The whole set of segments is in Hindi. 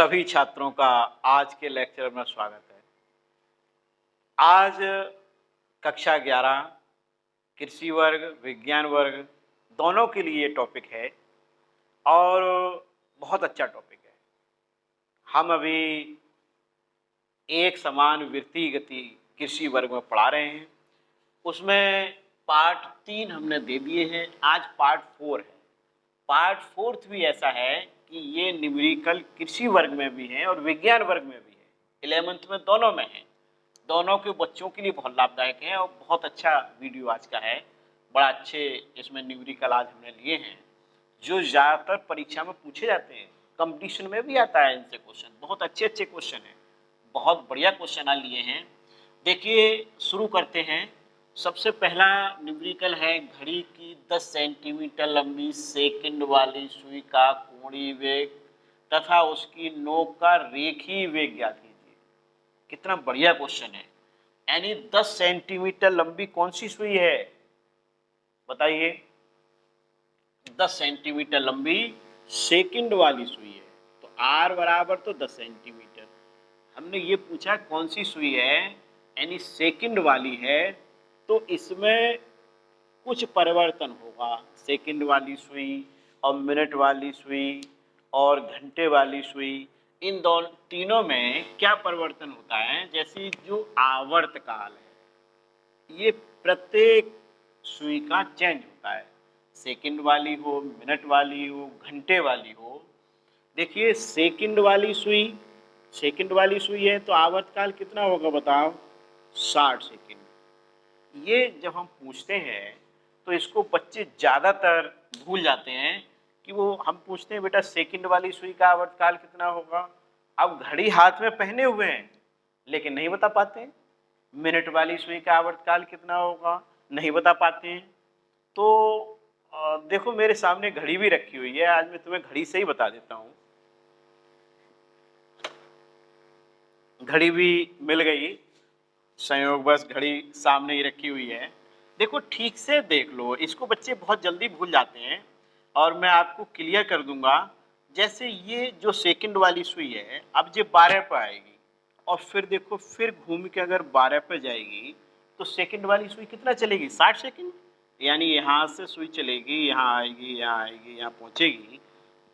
सभी छात्रों का आज के लेक्चर में स्वागत है। आज कक्षा 11 कृषि वर्ग, विज्ञान वर्ग दोनों के लिए टॉपिक है और बहुत अच्छा टॉपिक है। हम अभी एक समान वृत्ति गति कृषि वर्ग में पढ़ा रहे हैं। उसमें पार्ट 3 हमने दे दिए हैं, आज पार्ट 4 है। पार्ट 4 भी ऐसा है कि ये न्यूमेरिकल कृषि वर्ग में भी है और विज्ञान वर्ग में भी है, 11th में दोनों में है। दोनों के बच्चों के लिए बहुत लाभदायक है और बहुत अच्छा वीडियो आज का है। बड़ा अच्छे इसमें न्यूमेरिकल आज हमने लिए हैं जो ज़्यादातर परीक्षा में पूछे जाते हैं, कंपटीशन में भी आता है इनसे क्वेश्चन। बहुत अच्छे अच्छे क्वेश्चन हैं, बहुत बढ़िया क्वेश्चन आज लिए हैं। देखिए शुरू करते हैं। सबसे पहला न्यूमेरिकल है, घड़ी की 10 सेंटीमीटर लंबी सेकंड वाली सुई का कोणीय वेग तथा उसकी नोक का रेखीय वेग ज्ञात कीजिए। कितना बढ़िया क्वेश्चन है। यानी 10 सेंटीमीटर लंबी कौन सी सुई है बताइए? 10 सेंटीमीटर लंबी सेकंड वाली सुई है, तो R बराबर तो 10 सेंटीमीटर। हमने ये पूछा कौन सी सुई है, यानी सेकंड वाली है, तो इसमें कुछ परिवर्तन होगा। सेकंड वाली सुई और मिनट वाली सुई और घंटे वाली सुई, इन दोनों तीनों में क्या परिवर्तन होता है? जैसे जो आवर्त काल है, ये प्रत्येक सुई का चेंज होता है। सेकंड वाली हो, मिनट वाली हो, घंटे वाली हो। देखिए सेकंड वाली सुई है तो आवर्त काल कितना होगा बताओ? 60 सेकंड। ये जब हम पूछते हैं तो इसको बच्चे ज़्यादातर भूल जाते हैं कि वो हम पूछते हैं बेटा सेकंड वाली सुई का आवर्तकाल कितना होगा। अब घड़ी हाथ में पहने हुए हैं लेकिन नहीं बता पाते। मिनट वाली सुई का आवर्तकाल कितना होगा, नहीं बता पाते हैं। तो देखो मेरे सामने घड़ी भी रखी हुई है, आज मैं तुम्हें घड़ी से ही बता देता हूँ। घड़ी भी मिल गई, संयोगवश घड़ी सामने ही रखी हुई है। देखो ठीक से देख लो, इसको बच्चे बहुत जल्दी भूल जाते हैं और मैं आपको क्लियर कर दूंगा। जैसे ये जो सेकंड वाली सुई है, अब ये 12 पे आएगी और फिर देखो फिर घूम के अगर 12 पे जाएगी तो सेकंड वाली सुई कितना चलेगी? 60 सेकंड। यानी यहाँ से सुई चलेगी, यहाँ आएगी, यहाँ आएगी, यहाँ पहुँचेगी,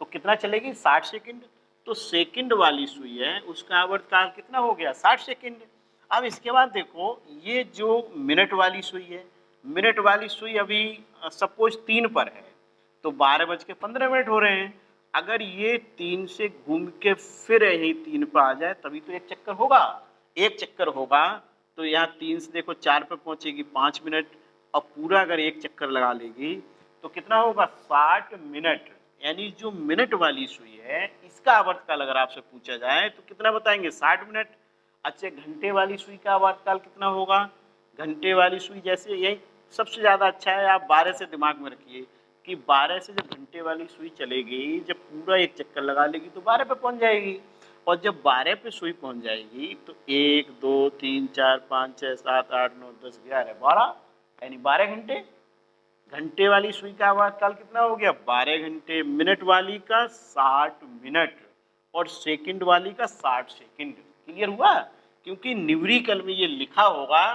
तो कितना चलेगी? 60 सेकंड। तो सेकंड वाली सुई है उसका आवर्तकाल कितना हो गया? 60 सेकंड। अब इसके बाद देखो ये जो मिनट वाली सुई है, मिनट वाली सुई अभी सपोज 3 पर है तो 12:15 हो रहे हैं। अगर ये 3 से घूम के फिर यही 3 पर आ जाए तभी तो एक चक्कर होगा। एक चक्कर होगा तो यहाँ 3 से देखो 4 पे पहुंचेगी 5 मिनट, और पूरा अगर एक चक्कर लगा लेगी तो कितना होगा? 60 मिनट। यानी जो मिनट वाली सुई है इसका आवर्तकाल अगर आपसे पूछा जाए तो कितना बताएंगे? 60 मिनट। अच्छा घंटे वाली सुई का आवर्तकाल कितना होगा? घंटे वाली सुई जैसे यही सबसे ज़्यादा अच्छा है, आप 12 से दिमाग में रखिए कि 12 से जब घंटे वाली सुई चलेगी, जब पूरा एक चक्कर लगा लेगी तो 12 पे पहुंच जाएगी, और जब 12 पे सुई पहुंच जाएगी तो 1 2 3 4 5 6 7 8 9 10 11 12, यानी 12 घंटे। घंटे वाली सुई का आवर्तकाल कितना हो गया? 12 घंटे। मिनट वाली का 60 मिनट और सेकंड वाली का 60 सेकंड। क्लियर हुआ? क्योंकि न्यूमेरिकल में ये लिखा होगा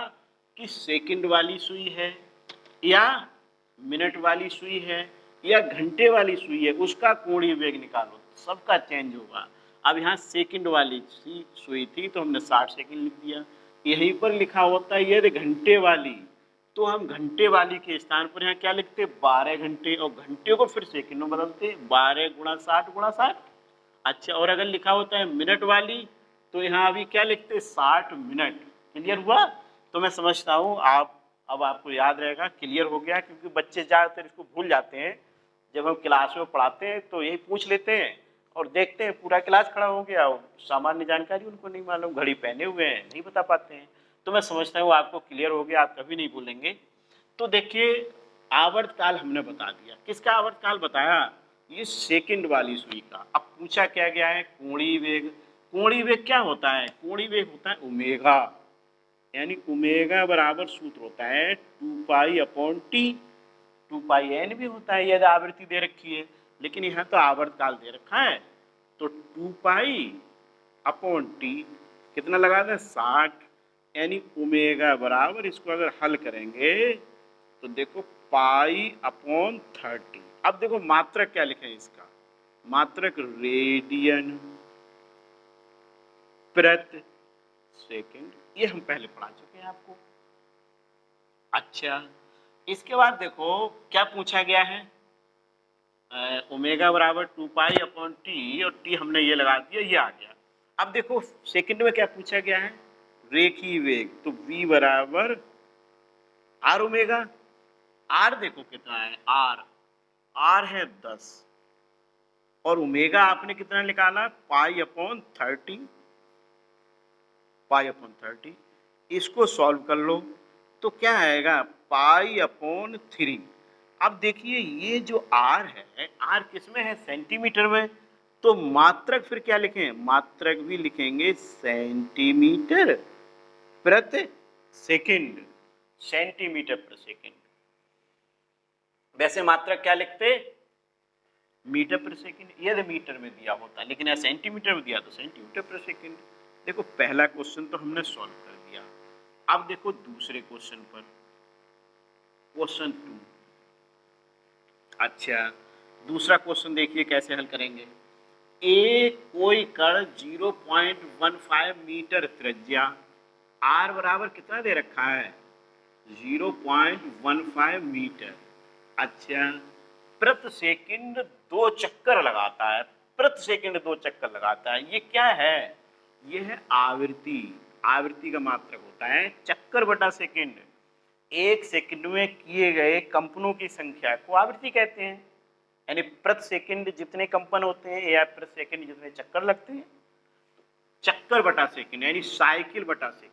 कि सेकंड वाली सुई है या मिनट वाली सुई है या घंटे वाली सुई है, उसका कोणीय वेग निकालो, सबका चेंज होगा। अब यहाँ सेकंड वाली सुई थी तो हमने 60 सेकंड लिख दिया। यहीं पर लिखा होता है ये घंटे वाली, तो हम घंटे वाली के स्थान पर यहाँ क्या लिखते? 12 घंटे, और घंटे को फिर सेकंड में बदलते, 12 × 60 × 60। अच्छा, और अगर लिखा होता है मिनट वाली तो यहाँ अभी क्या लिखते? 60 मिनट। क्लियर हुआ? तो मैं समझता हूँ आप अब आपको याद रहेगा, क्लियर हो गया। क्योंकि बच्चे ज़्यादातर इसको भूल जाते हैं। जब हम क्लास में पढ़ाते हैं तो यही पूछ लेते हैं और देखते हैं पूरा क्लास खड़ा हो गया, सामान्य जानकारी उनको नहीं मालूम, घड़ी पहने हुए हैं, नहीं बता पाते हैं। तो मैं समझता हूँ आपको क्लियर हो गया, आप कभी नहीं भूलेंगे। तो देखिए आवर्तकाल हमने बता दिया। किसका आवर्तकाल बताया? ये सेकंड वाली सुई का। अब पूछा क्या गया है? कोणीय वेग। कोणीय वेग क्या होता है? कोणीय वेग होता है ओमेगा, यानी ओमेगा बराबर सूत्र होता है 2π/T। 2πn भी होता है यदि आवृत्ति दे रखी है, लेकिन यहाँ तो आवर्तकाल दे रखा है तो 2π/t कितना लगा दें 60, यानी ओमेगा बराबर, इसको अगर हल करेंगे तो देखो π/30। अब देखो मात्रक क्या लिखें इसका, मात्रक रेडियन प्रति सेकंड, ये हम पहले पढ़ा चुके हैं आपको। अच्छा, इसके बाद देखो क्या पूछा गया है, ओमेगा बराबर 2π/t और t हमने ये लगा दिया, ये आ गया। अब देखो सेकंड में क्या पूछा गया है, रेखीय वेग, तो v बराबर r ओमेगा। r देखो कितना है, r है 10 और ओमेगा आपने कितना निकाला π/30। इसको सॉल्व कर लो तो क्या आएगा π/3। अब देखिए ये जो r है, r किसमें है, सेंटीमीटर में, तो मात्रक फिर क्या लिखें, मात्रक भी लिखेंगे सेंटीमीटर प्रति सेकंड, सेंटीमीटर प्रति सेकंड। वैसे मात्रक क्या लिखते, मीटर प्रति सेकंड, यदि मीटर में दिया होता, लेकिन यह सेंटीमीटर में दिया तो सेंटीमीटर प्रति सेकंड। देखो पहला क्वेश्चन तो हमने सॉल्व कर दिया। अब देखो दूसरे क्वेश्चन पर, क्वेश्चन 2। अच्छा, दूसरा क्वेश्चन देखिए कैसे हल करेंगे। एक कोई कण 0.15 मीटर त्रिज्या, r बराबर कितना दे रखा है 0.15 मीटर। अच्छा, प्रति सेकंड 2 चक्कर लगाता है, प्रति सेकंड 2 चक्कर लगाता है। ये क्या है, ये है आवृत्ति। आवृत्ति का मात्रक होता है चक्कर बटा सेकंड। एक सेकंड में किए गए कंपनों की संख्या को आवृत्ति कहते हैं, यानी प्रति सेकंड जितने कंपन होते हैं या प्रति सेकंड जितने चक्कर लगते हैं, चक्कर बटा सेकंड यानी साइकिल बटा सेकंड।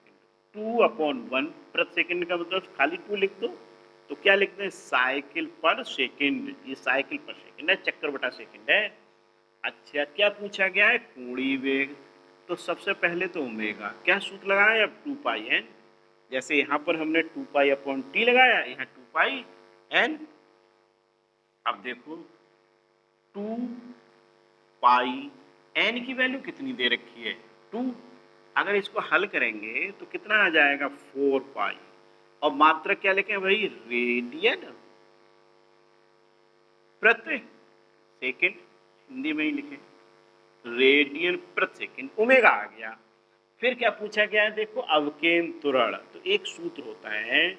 2/1 प्रति सेकंड का मतलब खाली 2 लिख दो तो क्या लिखते हैं, साइकिल पर सेकंड। ये साइकिल पर सेकंड है, चक्कर बटा सेकंड है। अच्छा, क्या पूछा गया है, कोणीय वेग। तो सबसे पहले तो ओमेगा, क्या सूत्र लगाया, अब 2πn। जैसे यहाँ पर हमने 2π/t लगाया, यहाँ 2πn। अब देखो 2πn की वैल्यू कितनी दे रखी है 2, अगर इसको हल करेंगे तो कितना आ जाएगा 4π। और मात्रक क्या लिखें भाई, रेडियन प्रति सेकंड, हिंदी में ही लिखें रेडियन प्रति सेकंड। ओमेगा आ गया। फिर क्या पूछा गया है, देखो अवकेंद्र त्वरण। तो एक सूत्र होता है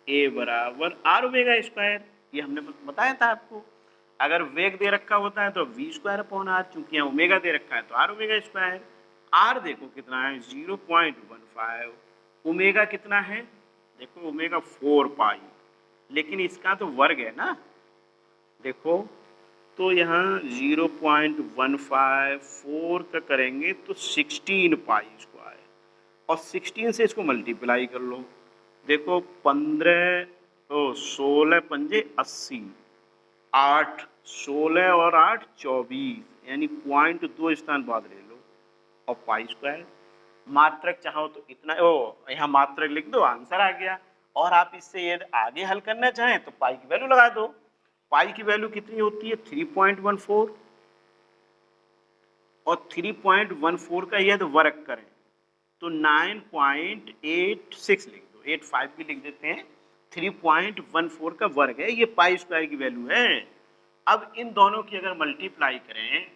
a बराबर r ओमेगा स्क्वायर, ये हमने बताया था आपको। अगर वेग दे रखा होता है तो v²/r, चूंकि यहाँ ओमेगा दे रखा है तो r ओमेगा स्क्वायर। r देखो कितना है 0.15, ओमेगा कितना है, देखो ओमेगा 4π, लेकिन इसका तो वर्ग है ना, देखो तो यहाँ 0.15 4 का करेंगे तो 16π स्क्वायर, और 16 से इसको मल्टीप्लाई कर लो। देखो 16 पंजे 80, 8 16 और 8 24, यानी 0.2 स्थान बाद ले लो और पाई स्क्वायर। मात्रक चाहो तो इतना, यहाँ मात्रक लिख दो, आंसर आ गया। और आप इससे यदि आगे हल करना चाहें तो पाई की वैल्यू लगा दो। पाई की वैल्यू कितनी होती है 3.14, और 3.14 का यदि वर्ग करें तो 9.86 लिख दो, 85 भी लिख देते हैं। 3.14 का वर्ग है, ये पाई स्क्वायर की वैल्यू है। अब इन दोनों की अगर मल्टीप्लाई करें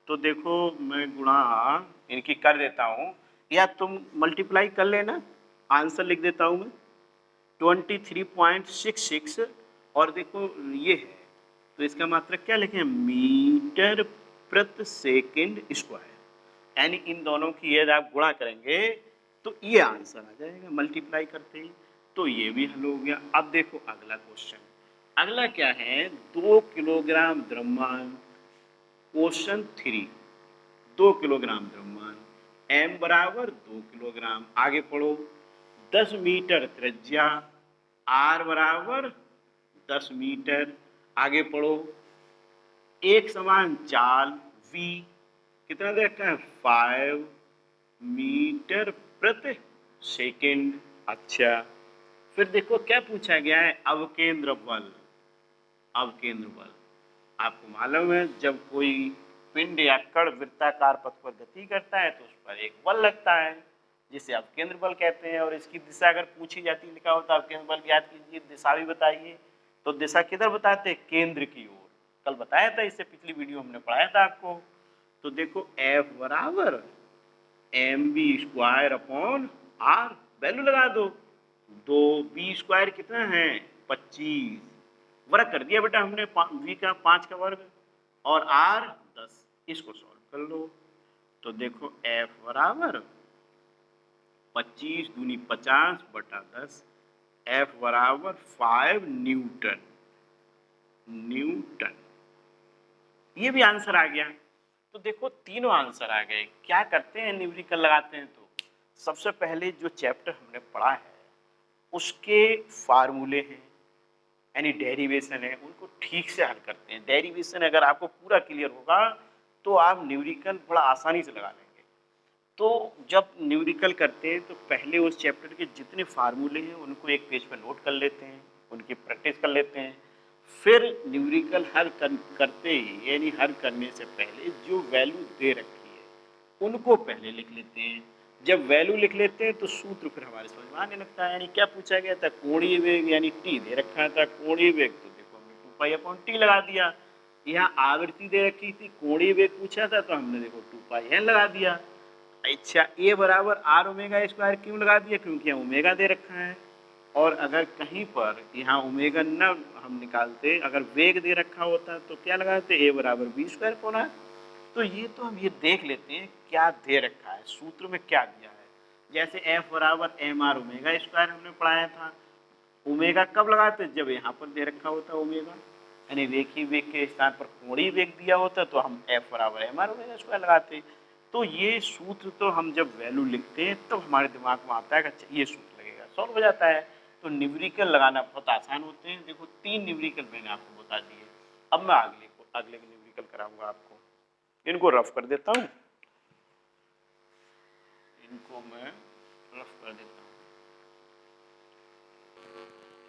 तो देखो मैं गुणा इनकी कर देता हूँ, या तुम मल्टीप्लाई कर लेना, आंसर लिख देता हूँ मैं 23.66, और देखो ये है तो इसका मात्रक क्या लिखें, मीटर प्रति सेकंड स्क्वायर। यानी इन दोनों की यदि आप गुणा करेंगे तो ये आंसर आ जाएगा मल्टीप्लाई करते ही। तो ये भी हल हो गया। अब देखो अगला क्वेश्चन, अगला क्या है, 2 किलोग्राम द्रव्यमान। क्वेश्चन 3, 2 किलोग्राम द्रव्यमान, m बराबर 2 किलोग्राम। आगे पढ़ो, 10 मीटर त्रिज्या, r बराबर 10 मीटर। आगे पढ़ो, एक समान चाल v कितना दे रखा है 5 मीटर प्रति सेकंड। अच्छा, फिर देखो क्या पूछा गया है, अवकेंद्र बल। अवकेंद्र बल आपको मालूम है, जब कोई पिंड या कण वृत्ताकार पथ पर गति करता है तो उस पर एक बल लगता है जिसे आप केंद्र बल कहते हैं। और इसकी दिशा अगर पूछी जाती लिखा हो तो आप केंद्र बल याद कीजिए, दिशा भी बताइए। तो दिशा किधर बताते हैं? केंद्र की ओर। कल बताया था, इससे पिछली वीडियो हमने पढ़ाया था आपको। तो देखो F बराबर mv² अपॉन r, वैल्यू लगा दो। 2b² कितना है? 25। वर्ग कर दिया बेटा हमने, v का 5 का वर्ग और r 10। इसको सॉल्व कर लो। तो देखो F बराबर 25 दूनी 50 बटा 10, F बराबर 5 न्यूटन। ये भी आंसर आ गया। तो देखो तीनों आंसर आ गए। क्या करते हैं न्यूमेरिकल लगाते हैं तो सबसे पहले जो चैप्टर हमने पढ़ा है उसके फार्मूले हैं यानी डेरिवेशन है, उनको ठीक से हल करते हैं। डेरिवेशन अगर आपको पूरा क्लियर होगा तो आप न्यूमेरिकल बड़ा आसानी से लगा लेंगे। तो जब न्यूमेरिकल करते हैं तो पहले उस चैप्टर के जितने फार्मूले हैं उनको एक पेज पर नोट कर लेते हैं, उनकी प्रैक्टिस कर लेते हैं। फिर न्यूमेरिकल हल करते ही यानी हल करने से पहले जो वैल्यू दे रखी है उनको पहले लिख लेते हैं। जब वैल्यू लिख लेते हैं तो सूत्र फिर हमारे समझ में आने लगता है। यानी क्या पूछा गया था? कोणीय वेग यानी टी दे रखा था। कोणीय वेग तो देखो हमने 2π/t लगा दिया। यहाँ आवृत्ति दे रखी थी, कोणीय वेग पूछा था तो हमने देखो 2πn लगा दिया। अच्छा, ए बराबर r⍵² क्यों लगा दिया? क्योंकि यहाँ ओमेगा दे रखा है। और अगर कहीं पर यहाँ ओमेगा न हम निकालते, अगर वेग दे रखा होता तो क्या लगाते? ए बराबर v² होना। तो ये तो हम ये देख लेते हैं क्या दे रखा है, सूत्र में क्या दिया है। जैसे F बराबर mr⍵² हमने पढ़ाया था। ओमेगा कब लगाते? जब यहाँ पर दे रखा होता ओमेगा, यानी रेखीय वेग के स्थान पर कोणीय वेग दिया होता तो हम F बराबर mr⍵² लगाते। तो ये सूत्र तो हम जब वैल्यू लिखते हैं तब तो हमारे दिमाग में आता है अच्छा ये सूत्र लगेगा, सॉल्व हो जाता है। तो न्यूमेरिकल लगाना बहुत आसान होते हैं। देखो 3 न्यूमेरिकल मैंने आपको बता दिए। अब मैं अगले न्यूमेरिकल कराऊंगा आपको। इनको रफ कर देता हूँ, इनको मैं रफ कर देता हूँ।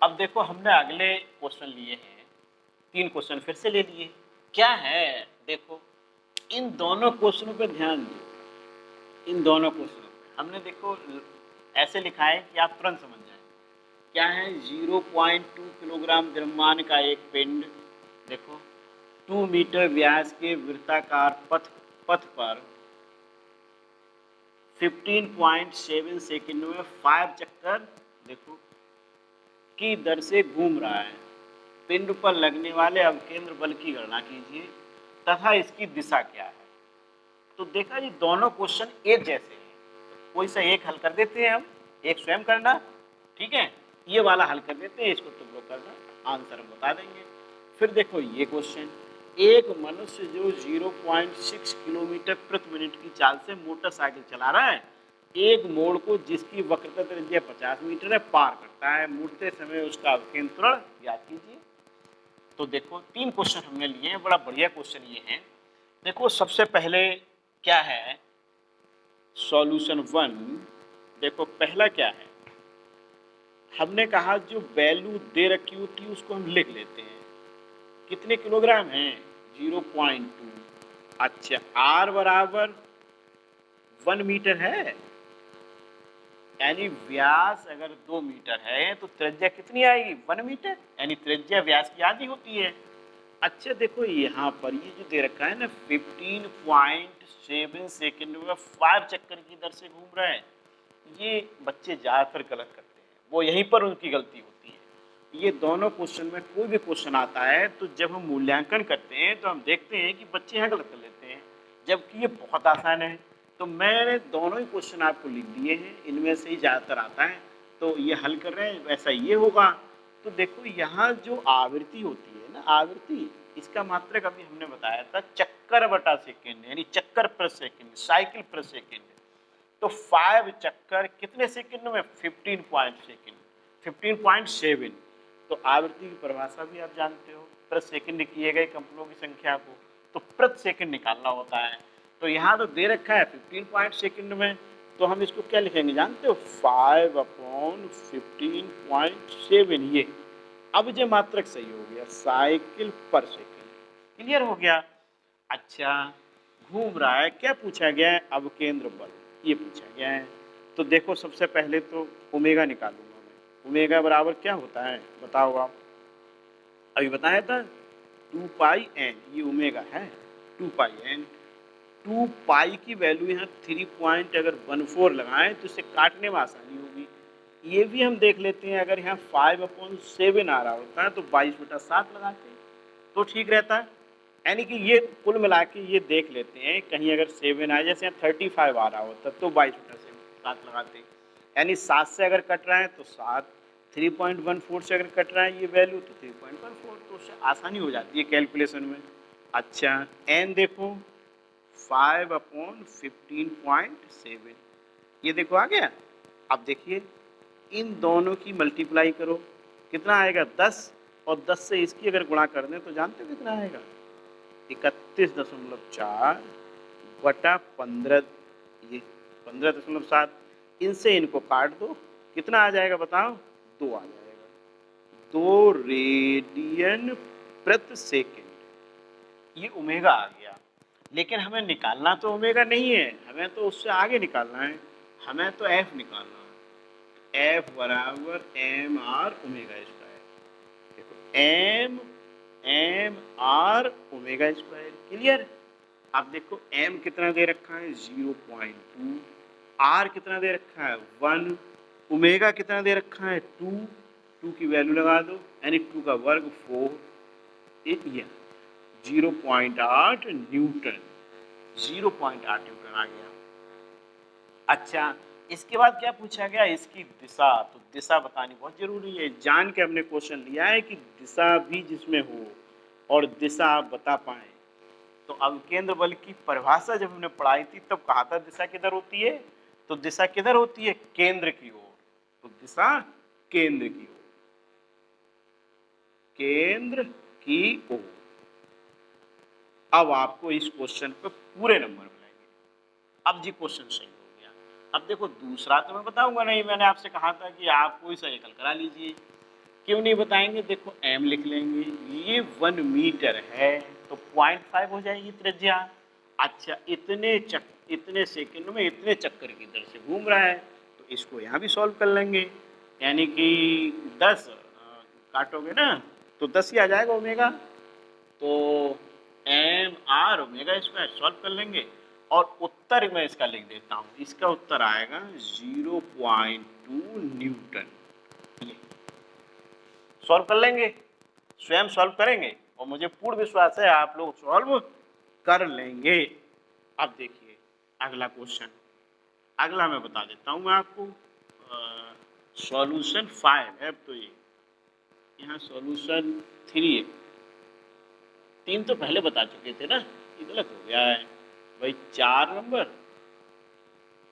अब देखो हमने अगले क्वेश्चन लिए हैं, 3 क्वेश्चन फिर से ले लिए। क्या है देखो, इन दोनों क्वेश्चनों पे ध्यान दो। इन दोनों क्वेश्चनों पे हमने देखो ऐसे लिखा है कि आप तुरंत समझ जाएं। क्या है? 0.2 किलोग्राम द्रव्यमान का एक पिंड देखो 2 मीटर व्यास के वृत्ताकार पथ पर 15.7 सेकंड में 5 चक्कर देखो की दर से घूम रहा है। पिंड पर लगने वाले अवकेंद्र बल की गणना कीजिए तथा इसकी दिशा क्या है। तो देखा ये दोनों क्वेश्चन एक जैसे हैं, कोई सा एक हल कर देते हैं हम, एक स्वयं करना, ठीक है, ये वाला हल कर देते हैं, इसको तुम लोग करना, आंसर हम बता देंगे। फिर देखो ये क्वेश्चन, एक मनुष्य जो 0.6 किलोमीटर प्रति मिनट की चाल से मोटरसाइकिल चला रहा है, एक मोड़ को जिसकी वक्रता त्रिज्या 50 मीटर है पार करता है, मुड़ते समय उसका अवकेंद्र त्वरण याद कीजिए। तो देखो 3 क्वेश्चन हमने लिए हैं, बड़ा बढ़िया क्वेश्चन ये हैं। देखो सबसे पहले क्या है, सॉल्यूशन 1। देखो पहला क्या है, हमने कहा जो वैल्यू दे रखी होती है उसको हम लिख लेते हैं। कितने किलोग्राम है? 0.2। अच्छा, r बराबर 1 मीटर है, यानी व्यास अगर 2 मीटर है तो त्रिज्या कितनी आएगी? 1 मीटर, यानी त्रिज्या व्यास की आधी होती है। अच्छा देखो यहाँ पर ये जो दे रखा है ना 15.7 सेकंड में 5 चक्कर की दर से घूम रहा है, ये बच्चे ज़्यादातर गलत करते हैं, वो यहीं पर उनकी गलती होती है। ये दोनों क्वेश्चन में कोई भी क्वेश्चन आता है तो जब हम मूल्यांकन करते हैं तो हम देखते हैं कि बच्चे यहाँ गलत कर लेते हैं, जबकि ये बहुत आसान है। तो मैंने दोनों ही क्वेश्चन आपको लिख दिए हैं, इनमें से ही ज़्यादातर आता है तो ये हल कर रहे हैं, वैसा ये होगा। तो देखो यहाँ जो आवृत्ति होती है ना, आवृत्ति, इसका मात्रक अभी हमने बताया था चक्कर बटा सेकेंड, यानी चक्कर पर सेकेंड, साइकिल पर सेकेंड। तो 5 चक्कर कितने सेकेंड में? 15.7। तो आवृत्ति की परिभाषा भी आप जानते हो, प्रति सेकेंड किए गए कंपनों की संख्या को तो प्रति सेकेंड निकालना होता है। तो यहाँ तो दे रखा है 15 सेकेंड में, तो हम इसको क्या लिखेंगे जानते हो? 5/15.7 ये। अब ये मात्रक सही हो गया, साइकिल पर सेकेंड, क्लियर हो गया। अच्छा घूम रहा है, क्या पूछा गया है, अवकेंद्र बल, ये पूछा गया है। तो देखो सबसे पहले तो ओमेगा निकालूंगा मैं। ओमेगा बराबर क्या होता है बताओ आप, अभी बताया था 2πn, ये ओमेगा है 2πn। 2 की वैल्यू यहाँ 3.14 लगाएं तो इसे काटने में आसानी होगी। ये भी हम देख लेते हैं, अगर यहाँ 5/7 आ रहा होता है तो 22/7 लगाते हैं तो ठीक रहता है। यानी कि ये कुल मिला के ये देख लेते हैं, कहीं अगर 7 आए, जैसे यहाँ 35 आ रहा होता तो 22/7 लगाते हैं। यानी 7 से अगर कट रहा है तो 7, 3.14 से अगर कट रहा है ये वैल्यू तो 3.14, तो उससे आसानी हो जाती है कैलकुलेशन में। अच्छा n देखो 5/15.7, ये देखो आ गया। अब देखिए इन दोनों की मल्टीप्लाई करो, कितना आएगा 10, और 10 से इसकी अगर गुणा कर दें तो जानते हो कितना आएगा 31.4/15, ये 15.7। इनसे इनको काट दो, कितना आ जाएगा बताओ, 2 आ जाएगा, 2 रेडियन प्रति सेकेंड, ये ओमेगा आ गया। लेकिन हमें निकालना तो ओमेगा नहीं है, हमें तो उससे आगे निकालना है, हमें तो एफ निकालना है। एफ बराबर एम आर ओमेगा स्क्वायर। देखो M R omega square, clear. अब देखो एम कितना दे रखा है 0.2, आर कितना दे रखा है 1, ओमेगा कितना दे रखा है 2 की वैल्यू लगा दो, यानी 2 का वर्ग 4, 0.8 न्यूटन, 0.8 न्यूटन आ गया। अच्छा इसके बाद क्या पूछा गया, इसकी दिशा, तो दिशा बतानी बहुत जरूरी है। जान के हमने क्वेश्चन लिया है कि दिशा भी जिसमें हो और दिशा आप बता पाए। तो अवकेंद्र बल की परिभाषा जब हमने पढ़ाई थी तब कहा था दिशा किधर होती है, तो दिशा किधर होती है, केंद्र की ओर। तो दिशा केंद्र की ओर, केंद्र की ओर। अब आपको इस क्वेश्चन पे पूरे नंबर मिलेंगे। अब जी क्वेश्चन सही हो गया। अब देखो दूसरा तो मैं बताऊंगा नहीं, मैंने आपसे कहा था कि आप कोई सा एकल करा लीजिए, क्यों नहीं बताएंगे। देखो m लिख लेंगे, ये 1 मीटर है तो 0.5 हो जाएगी त्रिज्या। अच्छा इतने सेकंड में इतने चक्कर की दर से घूम रहा है, तो इसको यहाँ भी सॉल्व कर लेंगे, यानी कि 10 काटोगे ना तो 10 ही आ जाएगा ओमेगा। तो M R omega square solve कर लेंगे, और उत्तर मैं इसका लिख देता हूँ, इसका उत्तर आएगा 0.2 न्यूटन। ये सॉल्व कर लेंगे, स्वयं सॉल्व करेंगे, और मुझे पूर्ण विश्वास है आप लोग सॉल्व कर लेंगे। अब देखिए अगला क्वेश्चन, अगला मैं बता देता हूँ मैं आपको, सॉल्यूशन 5 है। अब तो ये यहाँ सॉल्यूशन 3 है, 3 तो पहले बता चुके थे ना, ये गलत हो गया है भाई। 4 नंबर,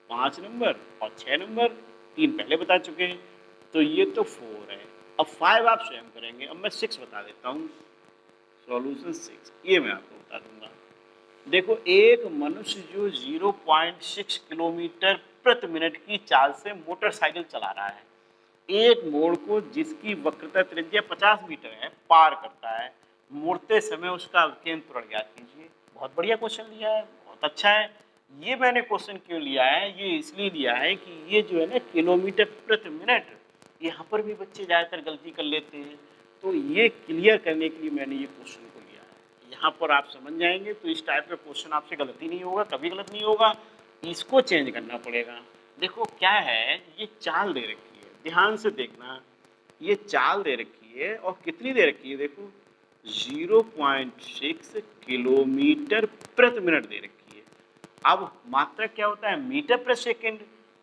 5 नंबर और 6 नंबर, 3 पहले बता चुके हैं, तो ये तो 4 है। अब 5 आप स्वयं करेंगे। अब मैं 6 बता देता हूँ, सॉल्यूशन 6 ये मैं आपको बता दूंगा। देखो एक मनुष्य जो 0.6 किलोमीटर प्रति मिनट की चाल से मोटरसाइकिल चला रहा है, एक मोड़ को जिसकी वक्रता त्रिज्या 50 मीटर है पार करता है, मुड़ते समय उसका अवकेंद्र त्वरण ज्ञात कीजिए। बहुत बढ़िया क्वेश्चन लिया है, बहुत अच्छा है। ये मैंने क्वेश्चन क्यों लिया है, ये इसलिए लिया है कि ये जो है ना किलोमीटर प्रति मिनट, यहाँ पर भी बच्चे ज़्यादातर गलती कर लेते हैं, तो ये क्लियर करने के लिए मैंने ये क्वेश्चन को लिया है। यहाँ पर आप समझ जाएंगे तो इस टाइप का क्वेश्चन आपसे गलती नहीं होगा, कभी गलत नहीं होगा, इसको चेंज करना पड़ेगा। देखो क्या है, ये चाल दे रखी है, ध्यान से देखना, ये चाल दे रखी है और कितनी दे रखी है, देखो 0.6 किलोमीटर प्रति मिनट दे रखी है। अब मात्रा क्या होता है, मीटर प्रति सेकंड,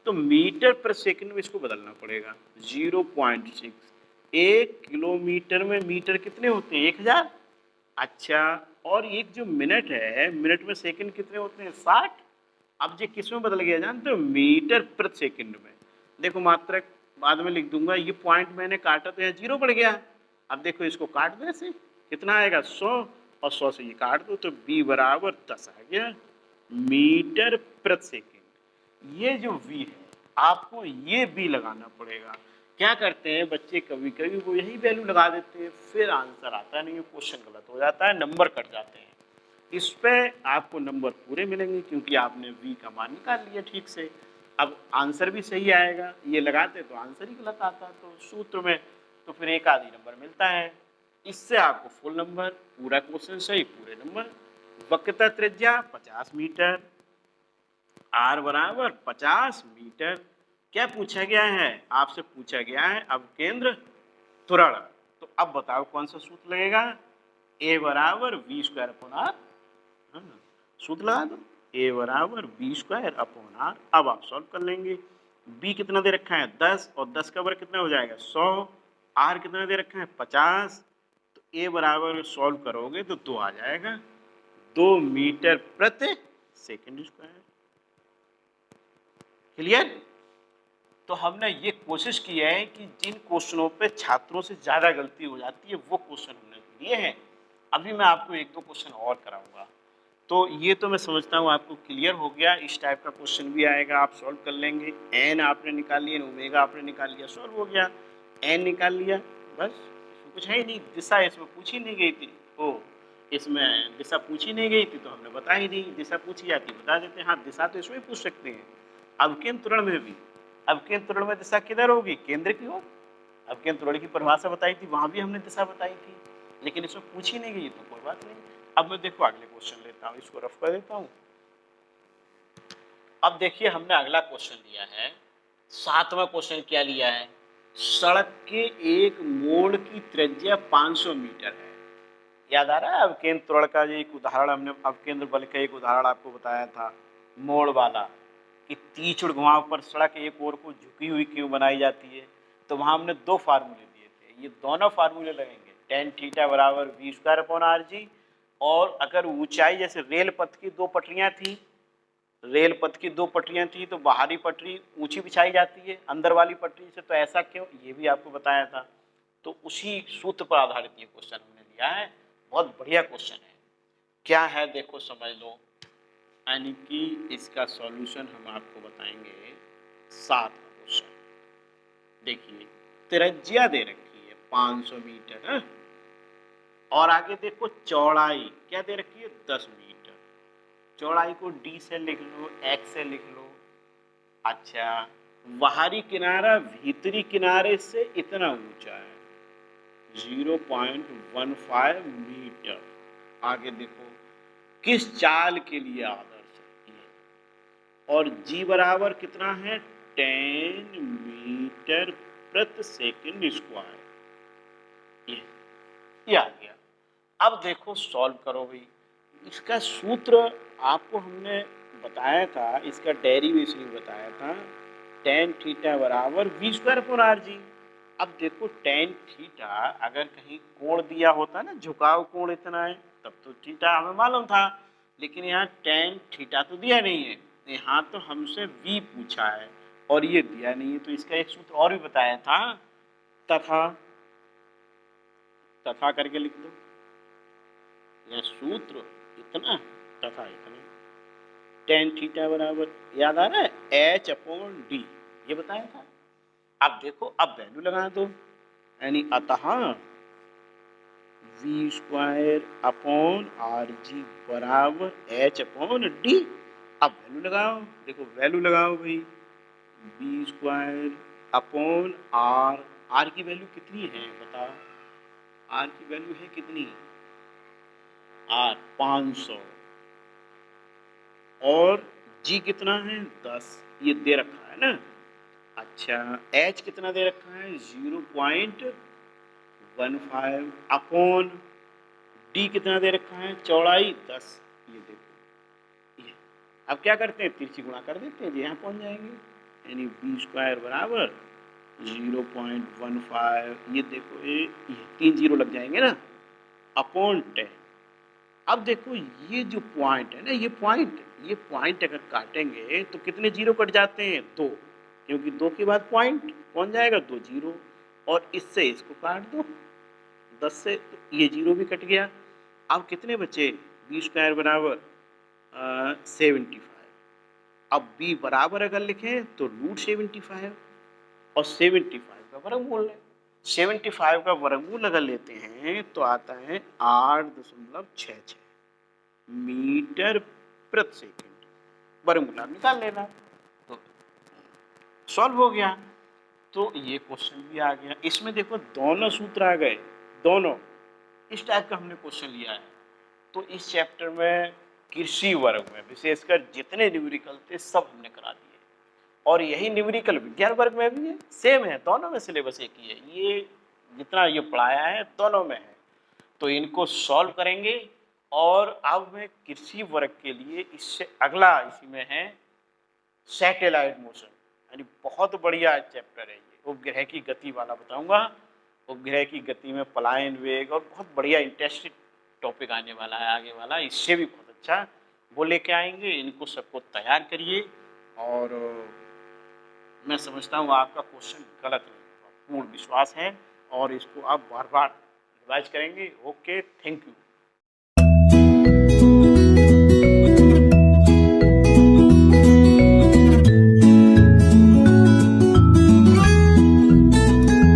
तो मीटर प्रति सेकंड में इसको बदलना पड़ेगा। 0.6, 1 किलोमीटर में मीटर कितने होते हैं, 1000। अच्छा और एक जो मिनट है, मिनट में सेकंड कितने होते हैं, 60। अब ये किस में बदल गया जानते हो, मीटर प्रति सेकंड में। देखो मात्रा बाद में लिख दूंगा, ये पॉइंट मैंने काटा तो यहाँ 0 पड़ गया। अब देखो इसको काट दो ऐसे, कितना आएगा 100, और 100 से ये काट दो तो b बराबर 10 आ गया मीटर प्रति सेकंड। ये जो v है आपको ये b लगाना पड़ेगा। क्या करते हैं बच्चे, कभी कभी वो यही वैल्यू लगा देते हैं, फिर आंसर आता नहीं, क्वेश्चन गलत हो जाता है, नंबर कट जाते हैं। इस पे आपको नंबर पूरे मिलेंगे क्योंकि आपने v का मान निकाल लिया ठीक से। अब आंसर भी सही आएगा, ये लगाते तो आंसर ही गलत आता तो सूत्र में, तो फिर एक आधी नंबर मिलता है। इससे आपको फुल नंबर, पूरा क्वेश्चन सही, पूरे नंबर। वक्रता त्रिज्या 50 मीटर, r बराबर 50 मीटर। क्या पूछा गया है? आपसे पूछा गया है अवकेंद्र त्वरण। तो अब बताओ कौन सा सूत्र लगेगा? a बराबर वी स्क्वायर अपॉन आर, सूत्र लगा दो, a बराबर बी स्क्वायर अपॉन आर। अब आप सॉल्व कर लेंगे। b कितना दे रखा है? 10, और 10 का वर्ग कितना हो जाएगा? 100। r कितना दे रखा है? 50। तो a बराबर सॉल्व करोगे तो 2 आ जाएगा, 2 मीटर प्रति सेकंड स्क्वायर। क्लियर? तो हमने ये कोशिश की है कि जिन क्वेश्चनों पे छात्रों से ज्यादा गलती हो जाती है वो क्वेश्चन हमने लिए हैं। अभी मैं आपको एक दो क्वेश्चन और कराऊंगा। तो ये तो मैं समझता हूँ आपको क्लियर हो गया। इस टाइप का क्वेश्चन भी आएगा, आप सॉल्व कर लेंगे। एन आपने निकाल लिया, ओमेगा आपने निकाल लिया, सॉल्व हो गया। एन निकाल लिया, बस। इसमें कुछ है ही नहीं। दिशा इसमें पूछी नहीं गई थी, ओ इसमें दिशा पूछी नहीं गई थी तो हमने बता ही दी। दिशा पूछी जाती बता देते हैं। हाँ, दिशा तो इसमें पूछ सकते हैं, अवकेंद्र त्वरण में भी। अवकेंद्र त्वरण में दिशा किधर होगी? केंद्र की ओर। अवकेंद्र त्वरण की परिभाषा बताई थी, वहां भी हमने दिशा बताई थी, लेकिन इसमें पूछी नहीं गई तो कोई बात नहीं। अब मैं देखो अगले क्वेश्चन लेता हूँ, इसको रफ कर देता हूँ। अब देखिए हमने अगला क्वेश्चन लिया है, 7वां क्वेश्चन क्या लिया है? सड़क के एक मोड़ की त्रिज्या 500 मीटर है। याद आ रहा है अवकेंद्र त्वरण का एक उदाहरण? हमने अवकेंद्र बल का एक उदाहरण आपको बताया था, मोड़ वाला, कि तीक्ष्ण घुमाव पर सड़क एक ओर को झुकी हुई क्यों बनाई जाती है। तो वहां हमने दो फार्मूले दिए थे, ये दोनों फार्मूले लगेंगे। टेन थीटा बराबर V square upon R G, और अगर ऊंचाई, जैसे रेल पथ की दो पटरियां थी, रेल पथ की दो पटरियां थी तो बाहरी पटरी ऊंची बिछाई जाती है अंदर वाली पटरी से, तो ऐसा क्यों, ये भी आपको बताया था। तो उसी सूत्र पर आधारित ये क्वेश्चन हमने लिया है। बहुत बढ़िया क्वेश्चन है। क्या है देखो समझ लो, यानी कि इसका सॉल्यूशन हम आपको बताएंगे। 7वां क्वेश्चन देखिए, त्रिज्या दे रखी है 500 मीटर है? और आगे देखो चौड़ाई क्या दे रखी है? 10 मीटर। चौड़ाई को d से लिख लो, x से लिख लो। अच्छा, बाहरी किनारा भीतरी किनारे से इतना ऊंचा है, 0.15 मीटर। आगे देखो किस चाल के लिए आदर्श है, और g बराबर कितना है? 10 मीटर प्रति सेकंड स्क्वायर। ये आ गया। अब देखो सॉल्व करो भाई। इसका सूत्र आपको हमने बताया था, इसका डेरिवेशन बताया था, टेन थीटा बराबर V square upon R G. अब देखो टेन थीटा अगर कहीं कोण दिया होता ना, झुकाव कोण इतना है, तब तो थीटा हमें मालूम था, लेकिन यहाँ टेन थीटा तो दिया नहीं है, यहाँ तो हमसे वी पूछा है और ये दिया नहीं है। तो इसका एक सूत्र और भी बताया था, तथा, तथा करके लिख दो। यह सूत्र इतना तथा इतना, टेन थीटा बराबर, याद आ रहा है, एच अपॉन डी, ये बताया था। अब देखो अब वैल्यू लगा दो, यानी अतः V square upon R G बराबर एच अपॉन डी। अब वैल्यू लगाओ, देखो वैल्यू लगाओ भाई, V square upon R. R की वैल्यू कितनी है बताओ? आर की वैल्यू है कितनी? आर 500, और जी कितना है? 10, ये दे रखा है ना। अच्छा, एच कितना दे रखा है? 0.15 अपॉन डी कितना दे रखा है? चौड़ाई 10, ये देखो ये। अब क्या करते हैं, तिरछी गुणा कर देते हैं, यहाँ पहुंच जाएंगे, यानी बी स्क्वायर बराबर 0.15, ये देखो ये 3 जीरो लग जाएंगे ना, अपॉन 10। अब देखो ये जो पॉइंट है ना, ये पॉइंट अगर काटेंगे तो कितने जीरो कट जाते हैं? 2, क्योंकि 2 के बाद पॉइंट कौन जाएगा? 2 जीरो, और इससे इसको काट दो 10 से, तो ये जीरो भी कट गया। अब कितने बचे? बी स्क्वायर बराबर 75। अब बी बराबर अगर लिखें तो √75, और 75 का वर्गमूल है। 75 का वर्गमूल अगर लेते हैं तो आता है 8.66। मीटर प्रति सेकंड, वर्गमूल निकाल लेना, तो सॉल्व हो गया। तो ये क्वेश्चन भी आ गया। इसमें देखो दोनों सूत्र आ गए, दोनों इस टाइप का हमने क्वेश्चन लिया है। तो इस चैप्टर में कृषि वर्ग में विशेषकर जितने न्यूमेरिकल थे सब हमने करा दिए, और यही न्यूमेरिकल विज्ञान वर्ग में भी है, सेम है, दोनों में सिलेबस एक ही है। ये जितना ये पढ़ाया है दोनों में है, तो इनको सॉल्व करेंगे। और अब मैं कृषि वर्ग के लिए इससे अगला इसी में है सैटेलाइट मोशन, यानी बहुत बढ़िया चैप्टर है ये। उपग्रह की गति वाला बताऊंगा, उपग्रह की गति में पलायन वेग, और बहुत बढ़िया इंटरेस्टिंग टॉपिक आने वाला है आगे वाला, इससे भी बहुत अच्छा वो लेके आएंगे। इनको सबको तैयार करिए, और मैं समझता हूँ आपका क्वेश्चन गलत नहीं होगा, पूर्ण विश्वास है, और इसको आप बार बार रिवाइज करेंगे। Okay, thank you.